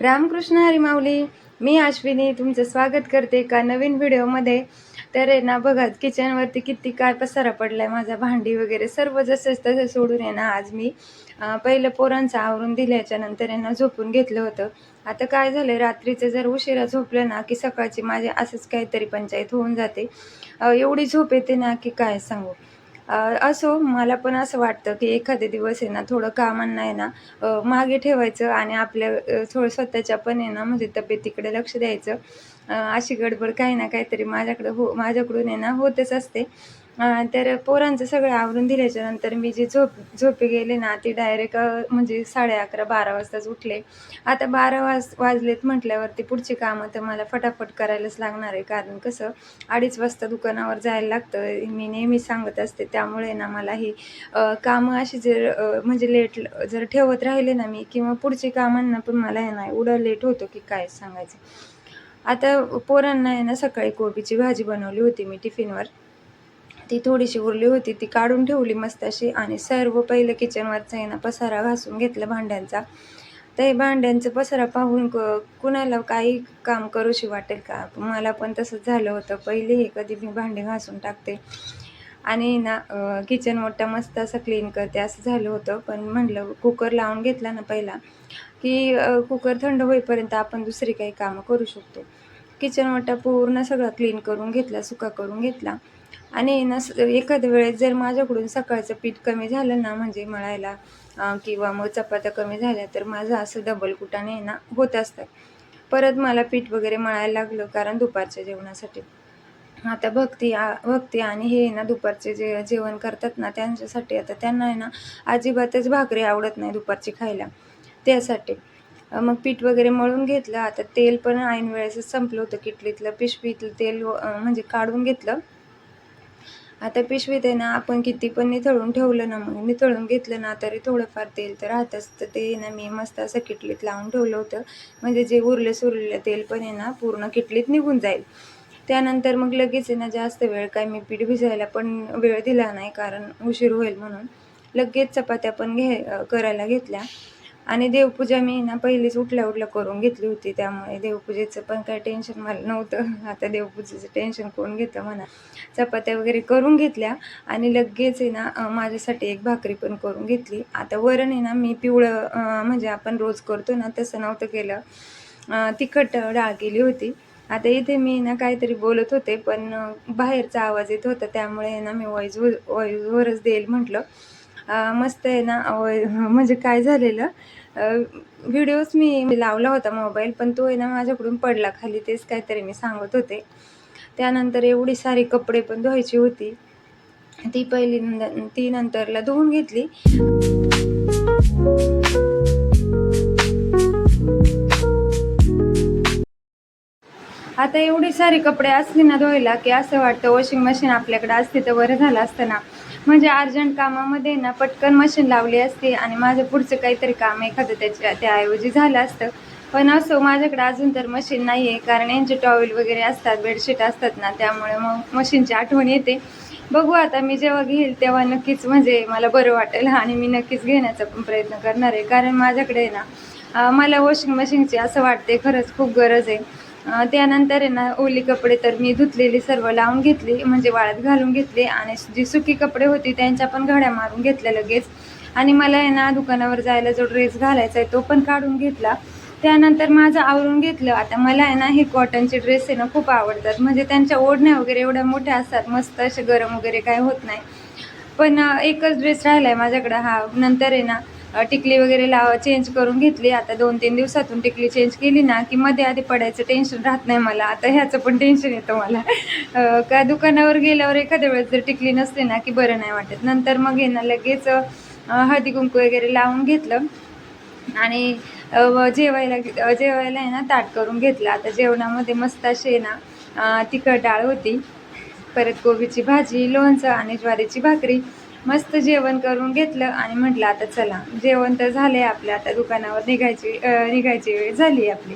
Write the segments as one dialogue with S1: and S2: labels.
S1: रामकृष्ण हरी माऊली. मी अश्विनी तुमचं स्वागत करते एका नवीन व्हिडिओमध्ये. तर आहे ना बघा, किचनवरती किती काय पसारा पडलाय, माझा भांडी वगैरे सर्व जसंच तसं सोडून आहे ना आज मी पहिलं पोरांचं आवरून दिल्याच्या नंतर आहे ना झोपून घेतलं होतं. आता काय झालंय, रात्रीचं जर उशिरा झोपलं ना की सकाळची माझी असंच काहीतरी पंचायत होऊन जाते. एवढी झोप येते ना की काय सांगू. असो, मला पण असं वाटतं की एखादे दिवस आहे ना थोडं कामांना आहे ना मागे ठेवायचं आणि आपल्या थोडं स्वतःच्या पण आहे ना म्हणजे तब्येतीकडे लक्ष द्यायचं. अशी गडबड काही ना काहीतरी माझ्याकडून आहे ना होतच असते. तर पोरांचं सगळं आवरून दिल्याच्या नंतर मी जी झोपी गेले ना ती डायरेक्ट म्हणजे 11:30-12 वाजताच उठले. आता 12 वाजलेत म्हटल्यावरती पुढची कामं तर मला फटाफट करायलाच लागणार आहे. कारण कसं 2:30 वाजता दुकानावर जायला लागतं, मी नेहमी सांगत असते. त्यामुळे ना मला ही कामं अशी जर म्हणजे लेट जर ठेवत राहिले ना मी किंवा पुढची कामांना पण मला आहे ना एवढं लेट होतं की काय सांगायचं. आता पोरांना आहे ना सकाळी कोबीची भाजी बनवली होती मी टिफिनवर. ती थोडीशी उरली होती, ती काढून ठेवली मस्त अशी आणि सर्व पहिलं किचनवरचा आहे ना पसारा घासून घेतला भांड्यांचा. तर हे भांड्यांचा पसारा पाहून कुणाला काही काम करूशी वाटेल का? मला पण तसंच झालं होतं. पहिले हे कधी मी भांडी घासून टाकते आणि ना किचन ओटा मस्त असं क्लीन करते असं झालं होतं. पण म्हटलं कुकर लावून घेतला ना पहिला, की कुकर थंड होईपर्यंत आपण दुसरी काही कामं करू शकतो. किचन ओटा पूर्ण सगळा क्लीन करून घेतला, सुका करून घेतला आणि ना एखाद्या वेळेस जर माझ्याकडून सकाळचं पीठ कमी झालं ना म्हणजे मळायला किंवा मग चपात्या कमी झाल्या तर माझं असं डबल कुटाणे आहे ना होत असतात. परत मला पीठ वगैरे मळायला लागलं कारण दुपारच्या जेवणासाठी. आता भक्ती आणि हे ना दुपारचे जे जेवण करतात ना त्यांच्यासाठी आता त्यांना आहे ना अजिबातच भाकरी आवडत नाही दुपारची खायला. त्यासाठी मग पीठ वगैरे मळून घेतलं. आता तेल पण ऐन वेळेसच संपलं होतं किटलीतलं. पिशवीतलं तेल म्हणजे काढून घेतलं. आता पिशवीत आहे ना आपण किती पण निथळून ठेवलं ना, मग निथळून घेतलं ना तरी थोडंफार तेल तर राहतंच. तर ते ना मी मस्त असं किटलीत लावून ठेवलं होतं. म्हणजे जे उरलेलं तेल पण आहे ना पूर्ण किटलीत निघून जाईल. त्यानंतर मग लगेच आहे ना जास्त वेळ काय मी पीठ भिजायला पण वेळ दिला नाही कारण उशीर होईल म्हणून. लगेच चपात्या पण करायला घेतल्या आणि देवपूजा मी ना पहिलेच उठल्या करून घेतली होती. त्यामुळे देवपूजेचं पण काही टेन्शन मला नव्हतं. आता देवपूजेचं टेन्शन कोण घेतं म्हणा. चपात्या वगैरे करून घेतल्या आणि लगेच आहे ना माझ्यासाठी एक भाकरी पण करून घेतली. आता वरण आहे ना मी पिवळं म्हणजे आपण रोज करतो ना तसं नव्हतं केलं. तिखट डाळ केली होती. आता इथे मी ना काहीतरी बोलत होते पण बाहेरचा आवाज येत होता, त्यामुळे ना मी व्हॉईसवरच देईल म्हटलं. मस्त आहे ना म्हणजे काय झालेलं, व्हिडिओज मी लावला होता मोबाईल पण तो आहे ना माझ्याकडून पडला खाली, तेच काहीतरी मी सांगत होते. त्यानंतर एवढी सारी कपडे पण धुवायची होती. ती नंतरला धुवून घेतली. आता एवढी सारी कपडे असली ना धुवायला की असं वाटतं वॉशिंग मशीन आपल्याकडे असते तर बरं झालं असतं ना. म्हणजे अर्जंट कामामध्ये ना पटकन मशीन लावली असती आणि माझं पुढचं काहीतरी काम एखादं त्याऐवजी झालं असतं. पण असो, माझ्याकडे अजून तर मशीन नाही आहे कारण यांचे टॉवेल वगैरे असतात, बेडशीट असतात ना, त्यामुळे मग मशीनची आठवण येते. बघू आता मी जेव्हा घेईल तेव्हा नक्कीच म्हणजे मला बरं वाटेल आणि मी नक्कीच घेण्याचा पण प्रयत्न करणार आहे. कारण माझ्याकडे ना मला वॉशिंग मशीनची असं वाटते खरंच खूप गरज आहे. त्यानंतर आहे ना ओली कपडे तर मी धुतलेली सर्व लावून घेतली म्हणजे वाळत घालून घेतली आणि जी सुकी कपडे होती त्यांच्या पण घड्या मारून घेतल्या लगेच. आणि मला आहे ना दुकानावर जायला जो ड्रेस घालायचा आहे तो पण काढून घेतला. त्यानंतर माझं आवरून घेतलं. आता मला आहे ना हे कॉटनचे ड्रेस आहे ना खूप आवडतात. म्हणजे त्यांच्या ओढण्या वगैरे एवढ्या मोठ्या असतात, मस्त असे गरम वगैरे काय होत नाही. पण एकच ड्रेस राहिला आहे माझ्याकडं हा. नंतर आहे ना टिकली वगैरे चेंज करून घेतली. आता 2-3 दिवसातून टिकली चेंज केली ना की मध्ये आधी पडायचं टेन्शन राहत नाही मला. आता ह्याचं पण टेन्शन येतं मला. का दुकानावर गेल्यावर एखाद्या वेळेस जर टिकली नसली ना की बरं नाही वाटत. नंतर मग आहे ना लगेच हळदी कुंकू वगैरे लावून घेतलं आणि जेवायला आहे ना ताट करून घेतलं. आता जेवणामध्ये मस्त अशी आहे ना तिखट डाळ होती, परत कोबीची भाजी, लोणचं आणि ज्वारीची भाकरी. मस्त जेवण करून घेतलं आणि म्हटलं आता चला जेवण तर झालंय आपलं, आता दुकानावर निघायची वेळ झाली आपली.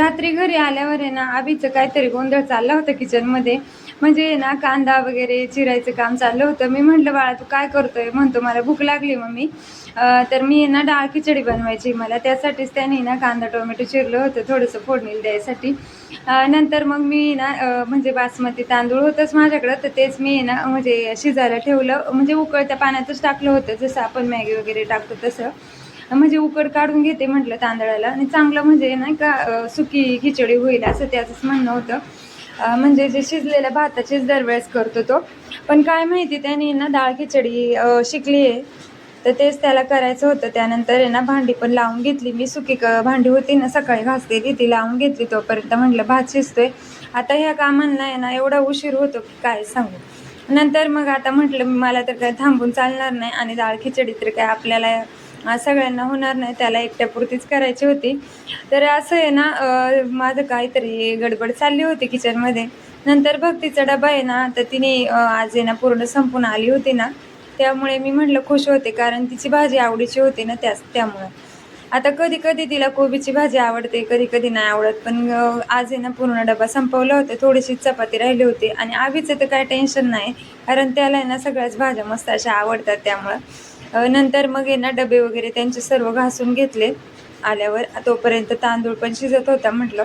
S1: रात्री घरी आल्यावर आहे ना अभिचं काहीतरी गोंधळ चालला होता किचनमध्ये. म्हणजे ना कांदा वगैरे चिरायचं काम चाललं होतं. मी म्हटलं बाळा तू काय करतोय? म्हणतो मला भूक लागली मम्मी. तर मी ना डाळ खिचडी बनवायची मला, त्यासाठीच त्याने ना कांदा टोमॅटो चिरलं होतं थोडंसं फोडणीला द्यायसाठी. नंतर मग मी ना म्हणजे बासमती तांदूळ होतंच माझ्याकडं, तर तेच मी ना म्हणजे शिजायला ठेवलं. म्हणजे उकळत्या पाण्यातच टाकलं होतं, जसं आपण मॅगी वगैरे टाकतो तसं. म्हणजे उकड काढून घेते म्हटलं तांदळाला, आणि चांगलं म्हणजे नाही का सुकी खिचडी होईल असं त्याचंच म्हणणं होतं. म्हणजे जे शिजलेल्या भाताचीच दरवेळेस करतो तो. पण काय माहिती त्याने ना डाळ खिचडी शिकली आहे, तर तेच त्याला करायचं होतं. त्यानंतर आहे ना भांडी पण लावून घेतली मी. सुकी भांडी होती ना सकाळी घासलेली, ती लावून घेतली. तोपर्यंत म्हटलं भात शिजतोय. आता ह्या कामांना आहे ना एवढा उशीर होतो की काय सांगू. नंतर मग आता म्हटलं मला तर काय थांबून चालणार नाही, आणि डाळ खिचडी तर काय आपल्याला सगळ्यांना होणार नाही, त्याला एकट्यापुरतीच करायची होती. तर असं आहे ना माझं काहीतरी गडबड चालली होती किचनमध्ये. नंतर भक्तीचा डबा आहे ना, तर तिने आज आहे ना पूर्ण संपून आली होती ना, त्यामुळे मी म्हटलं खुश होते, कारण तिची भाजी आवडीची होती ना त्यामुळं. आता कधी कधी तिला कोबीची भाजी आवडते, कधी कधी नाही आवडत. पण आज आहे ना पूर्ण डबा संपवला होता. थोडीशी चपाती राहिली होती, आणि आवीचं तर काय टेन्शन नाही, कारण त्याला आहे ना सगळ्याच भाज्या मस्त अशा आवडतात. त्यामुळं नंतर मग आहे ना डबे वगैरे त्यांचे सर्व घासून घेतले आल्यावर. तोपर्यंत तांदूळ पण शिजत होता. म्हटलं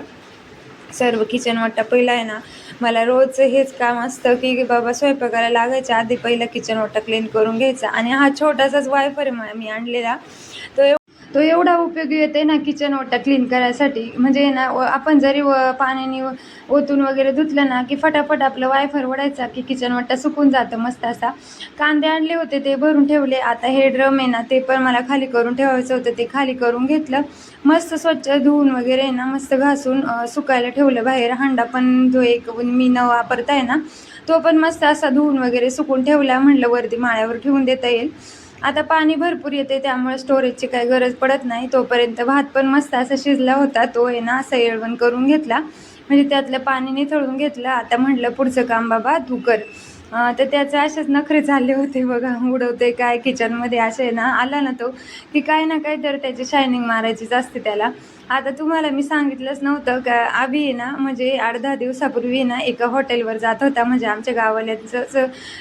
S1: सर्व किचन वाटा पहिला आहे ना, मला रोज हेच काम असतं की बाबा स्वयंपाकाला लागायच्या आधी पहिला किचन वाटा क्लीन करून घ्यायचा. आणि हा छोटासाच वायफर मी आणलेला, तो एवढा उपयोगी येते ना किचन ओटा क्लीन करायसाठी. म्हणजे ना आपण जरी पाण्याने ओतून वगैरे धुतलं ना की फटाफट आपलं वायफर ओढायचा की किचन ओटा सुकून जातं मस्त असा. कांदे आणले होते ते भरून ठेवले. आता हे ड्रम आहे ना ते पण मला खाली करून ठेवायचं होतं, ते खाली करून घेतलं. मस्त स्वच्छ धुवून वगैरे ना मस्त घासून सुकायला ठेवलं बाहेर. हांडा पण जो एक मी न वापरताय ना तो पण मस्त असा धुवून वगैरे सुकून ठेवला. म्हटलं वरती माळ्यावर ठेवून देता येईल. आता पाणी भरपूर येते त्यामुळे स्टोरेजची काही गरज पडत नाही. तोपर्यंत भात पण मस्त असा शिजला होता, तो आहे ना असा येळवण करून घेतला, म्हणजे त्यातलं पाणी निथळून घेतलं. आता म्हटलं पुढचं काम बाबा तू कर. तर त्याचे असेच नखरे चालले होते बघा, उडवते काय किचनमध्ये असे ना, आला ना तो की काय ना काय तर त्याची शायनिंग मारायचीच असते त्याला. आता तुम्हाला मी सांगितलंच नव्हतं का अभि आहे ना, म्हणजे 8-10 दिवसापूर्वी ना एका हॉटेलवर जात होता. म्हणजे आमच्या गावाल्याचंच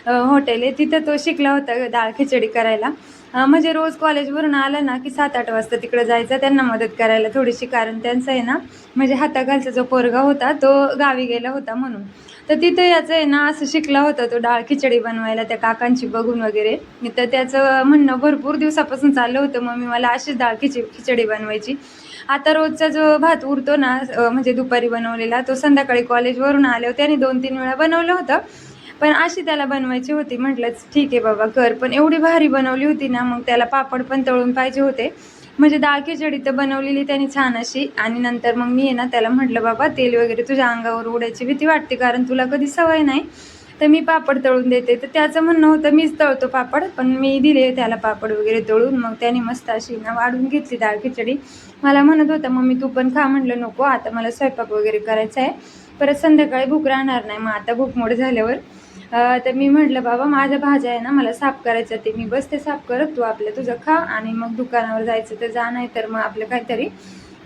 S1: हॉटेल आहे, तिथं तो शिकला होता डाळ खिचडी करायला. म्हणजे रोज कॉलेजवरून आलं ना की 7-8 वाजता तिकडे जायचं त्यांना मदत करायला थोडीशी, कारण त्यांचं आहे ना म्हणजे हाताखालचा जो पोरगा होता तो गावी गेला होता म्हणून. तर तिथं याचं आहे ना असं शिकला होता तो डाळ खिचडी बनवायला त्या काकांची बघून वगैरे. तर त्याचं म्हणणं भरपूर दिवसापासून चाललं होतं, मम्मी मला अशीच डाळ खिचडी बनवायची. आता रोजचा जो भात उरतो ना म्हणजे दुपारी बनवलेला, तो संध्याकाळी कॉलेजवरून आल्यावर त्याने 2-3 वेळा बनवलं होतं, पण अशी त्याला बनवायची होती. म्हटलं ठीक आहे बाबा कर. पण एवढी भारी बनवली होती ना, मग त्याला पापड पण तळून पाहिजे होते. म्हणजे डाळ खिचडी तर बनवलेली त्यांनी छान अशी. आणि नंतर मग मी आहे ना त्याला म्हटलं बाबा तेल वगैरे तुझ्या अंगावर उडायची भीती वाटते, कारण तुला कधी सवय नाही, तर मी पापड तळून देते. तर त्याचं म्हणणं होतं मीच तळतो पापड, पण मी दिले त्याला पापड वगैरे तळून. मग त्याने मस्त अशी ना वाढून घेतली डाळ खिचडी. मला म्हणत होता मम्मी तू पण खा. म्हटलं नको, आता मला स्वयंपाक वगैरे करायचा आहे, परत संध्याकाळी भूक राहणार नाही. मग आता भूकमोड झाल्यावर तर मी म्हटलं बाबा माझ्या भाज्या आहे ना मला साफ करायच्या, ते मी बसते साफ करत, तू आपलं तुझं खा आणि मग दुकानावर जायचं तर जा, नाही तर मग आपलं काहीतरी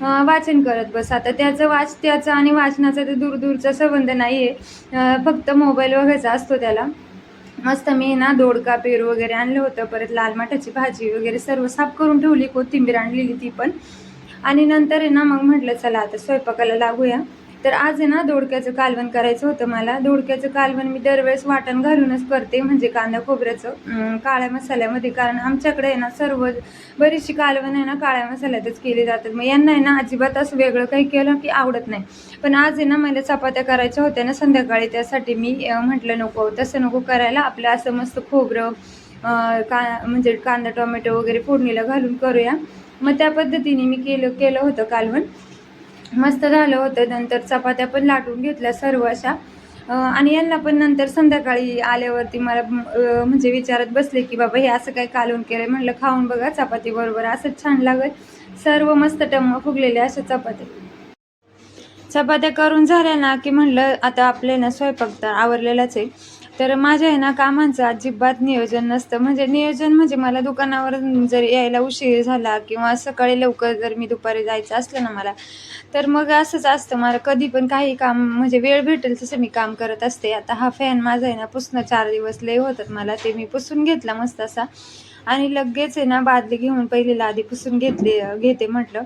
S1: वाचन करत बस. आता त्याचं आणि वाचनाचा तर दूरचा संबंध नाही आहे, फक्त मोबाईल बघायचा असतो त्याला. मस्त मी ना दोडका पेरू वगैरे आणलं होतं, परत लाल माठाची भाजी वगैरे सर्व साफ करून ठेवली, कोथिंबीर आणलेली ती पण. आणि नंतर आहे ना मग म्हटलं चला आता स्वयंपाकाला लागूया. तर आज आहे ना दोडक्याचं कालवण करायचं होतं मला. दोडक्याचं कालवण मी दरवेळेस वाटण घालूनच करते, म्हणजे कांदा खोबऱ्याचं काळ्या मसाल्यामध्ये, कारण आमच्याकडे आहे ना बरीचशी कालवण आहे ना काळ्या मसाल्यातच केली जातात. मग यांना आहे ना अजिबात असं वेगळं काही केलं की आवडत नाही. पण आज आहे ना मला चपात्या करायच्या होत्या ना संध्याकाळी, त्यासाठी मी म्हटलं नको तसं नको करायला, आपलं असं मस्त खोबरं म्हणजे कांदा टोमॅटो वगैरे फोडणीला घालून करूया. मग त्या पद्धतीने मी केलं होतं कालवण. मस्त झालं होतं. नंतर चपात्या पण लाटून घेतल्या सर्व अशा. आणि यांना पण नंतर संध्याकाळी आल्यावरती मला म्हणजे विचारत बसले की बाबा हे असं काय कालवण केलंय. म्हणलं खाऊन बघा चपाती बरोबर, असंच छान लागेल. सर्व मस्त टम्म फुगलेल्या अशा चपात्या करून झाल्या ना की म्हणलं आता आपले ना स्वयंपाक तर आवरलेलाच आहे, तर माझ्या आहे ना कामांचं अजिबात नियोजन नसतं. म्हणजे नियोजन म्हणजे मला दुकानावर जर यायला उशीर झाला किंवा सकाळी लवकर जर मी दुपारी जायचं असलं ना मला, तर मग असंच असतं मला कधी पण काही काम म्हणजे वेळ भेटेल तसं मी काम करत असते. आता हा फॅन माझा आहे ना पुसणं 4 दिवस लय होतात मला. ते मी पुसून घेतला मस्त असा आणि लगेच आहे ना बादली घेऊन पहिली लादी पुसून घेते म्हटलं.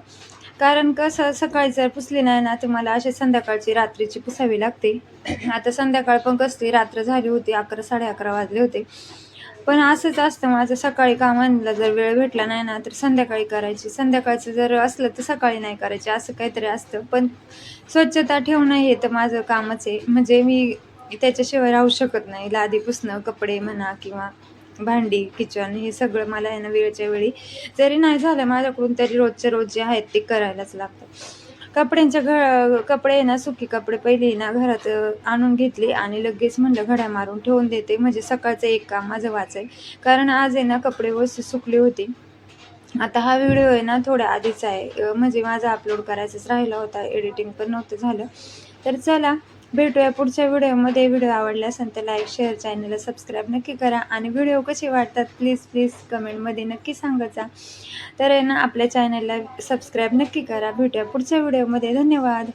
S1: कारण कसं सकाळी जर पुसली नाही ना तर मला अशी संध्याकाळची रात्रीची पुसावी लागते. आता संध्याकाळ पण कसली रात्र झाली होती, 11 11:30 वाजले होते. पण असंच असतं माझं सकाळी कामांना जर वेळ भेटला नाही ना तर संध्याकाळी करायची. संध्याकाळचं जर असलं तर सकाळी नाही करायची असं काहीतरी असतं. पण स्वच्छता ठेवणं हे तर माझं कामच आहे. म्हणजे मी त्याच्याशिवाय राहू शकत नाही. लादी पुसणं, कपडे म्हणा किंवा भांडी, किचन हे सगळं मला आहे ना वेळच्या वेळी जरी नाही झालं माझ्याकडून तरी रोजच्या रोज जे आहेत ते करायलाच लागतं. कपडे आहे ना सुकी कपडे पहिले ना घरात आणून घेतले आणि लगेच म्हणलं घड्या मारून ठेवून देते म्हणजे सकाळचं एक काम माझं वाचेल. कारण आज आहे ना कपडे व्यवस्थित सुकले होते. आता हा व्हिडिओ आहे ना थोड्या आधीचा आहे. म्हणजे माझा अपलोड करायचाच राहिला होता. एडिटिंग पण नव्हतं झालं. तर चला भेटूया पुढच्या व्हिडिओमध्ये. व्हिडिओ आवडला असेल तर लाईक, शेअर, चॅनलला सबस्क्राईब नक्की करा आणि व्हिडिओ कसे वाटतात प्लीज कमेंटमध्ये नक्की सांगत जा. तर आहे ना आपल्या चॅनलला सबस्क्राईब नक्की करा. भेटूया पुढच्या व्हिडिओमध्ये. धन्यवाद.